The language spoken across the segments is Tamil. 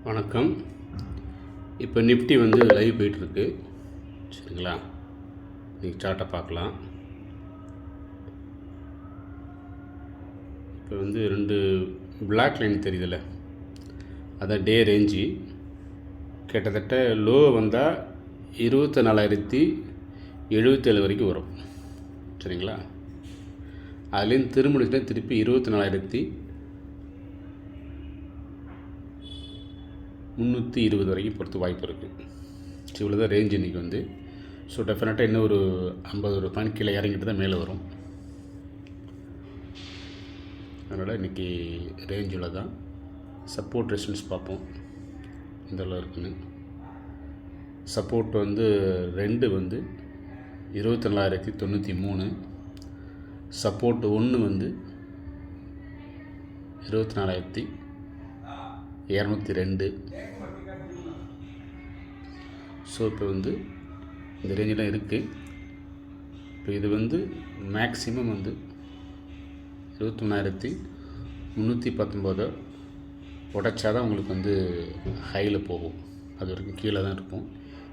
வணக்கம். இப்போ நிஃப்டி வந்து லைவ் போயிட்டுருக்கு. சரிங்களா? நீங்கள் சார்ட்டை பார்க்கலாம். இப்போ வந்து 2 பிளாக் லைன் தெரியுதுல்ல, அதான் டே ரேஞ்சு. கிட்டத்தட்ட லோ வந்தால் 24,077 வரைக்கும் வரும். சரிங்களா? அதுலேருந்து திரும்பிடுச்சுன்னா திருப்பி 24,320 வரைக்கும் பொறுத்து வாய்ப்பு இருக்குது. இவ்வளோ தான் ரேஞ்ச் இன்றைக்கி வந்து. ஸோ டெஃபினட்டாக இன்னும் ஒரு 50 பாயிண்ட் கீழே இறங்கிட்டு தான் மேலே வரும். அதனால் இன்றைக்கி ரேஞ்சில் தான் சப்போர்ட் ரெசிஸ்டன்ஸ் பார்ப்போம் இந்த அளவு இருக்குன்னு. சப்போர்ட் வந்து 2 வந்து 24,093, சப்போர்ட் 1 வந்து 24,202. ஸோ இப்போ வந்து இந்த ரேஞ்செலாம் இருக்குது. இப்போ இது வந்து மேக்ஸிமம் வந்து 23,319 உடைச்சா தான் உங்களுக்கு வந்து ஹையில் போகும். அது வரைக்கும் கீழே தான் இருக்கும்.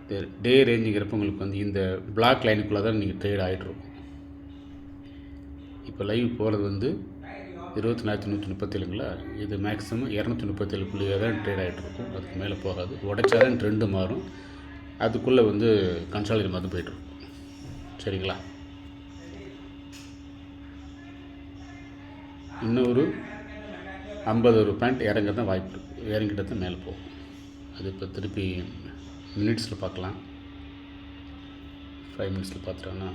இந்த டே ரேஞ்சுங்கிறப்ப உங்களுக்கு வந்து இந்த பிளாக் லைனுக்குள்ளே தான் நீங்கள் ட்ரேட் ஆகிட்ருக்கும். இப்போ லைவ் போகிறது வந்து 24,137ங்களா, இது மேக்ஸிமம் 237 புள்ளியாக தான் ட்ரேட் ஆகிட்ருக்கும். அதுக்கு மேலே போகாது. உடைச்சா தான் ட்ரெண்டு மாறும். அதுக்குள்ளே வந்து கன்சாலிடேட் மாதிரி போய்ட்டுருக்கும். சரிங்களா? இன்னும் ஒரு 50 பாயிண்ட் இறங்க தான் வாய்ப்பு இருக்குது. இறங்கிட்ட தான் மேலே போகும். அது இப்போ திருப்பி மினிட்ஸில் பார்க்கலாம். 5 மினிட்ஸில் பார்த்துட்டோன்னா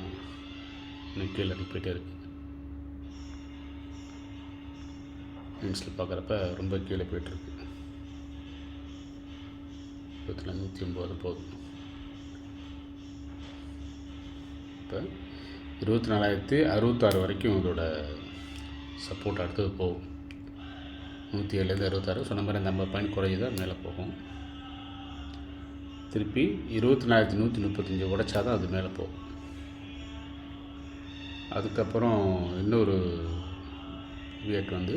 இன்னும் கீழே போயிட்டே இருக்குது. மினிட்ஸில் பார்க்குறப்ப ரொம்ப கீழே போய்ட்டுருக்கு. 109 போதும். இப்போ 24,066 வரைக்கும் இதோட சப்போர்ட் அடுத்தது போகும். 107லேருந்து 66 சொன்ன மாதிரி அந்த 50 பாயிண்ட் குறையுதான் மேலே போகும். திருப்பி 24,135 உடைச்சா தான் அது மேலே போகும். அதுக்கப்புறம் இன்னொரு வியட் வந்து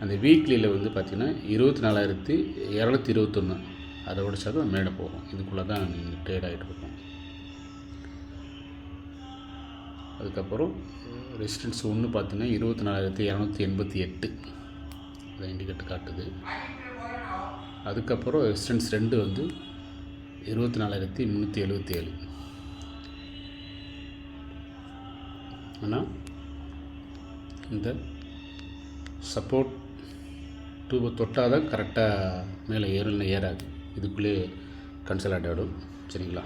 அந்த வீக்லியில் வந்து பார்த்திங்கன்னா 24,221 அதை உடைச்சா தான் மேலே போகும். இதுக்குள்ளே தான் நீங்கள் ட்ரேட் ஆகிட்டு இருக்கும். அதுக்கப்புறம் ரெசிஸ்டன்ஸ் 1 பார்த்தீங்கன்னா 24,288 அதை இண்டிகேட்டர் காட்டுது. அதுக்கப்புறம் ரெசிஸ்டன்ஸ் 2 வந்து 24,377. ஆனால் இந்த சப்போர்ட் 2 தொட்டால் தான் கரெக்டாக மேலே ஏறும், ஏறாது. இதுக்குள்ளே கன்சல்ட் ஆகிடும். சரிங்களா?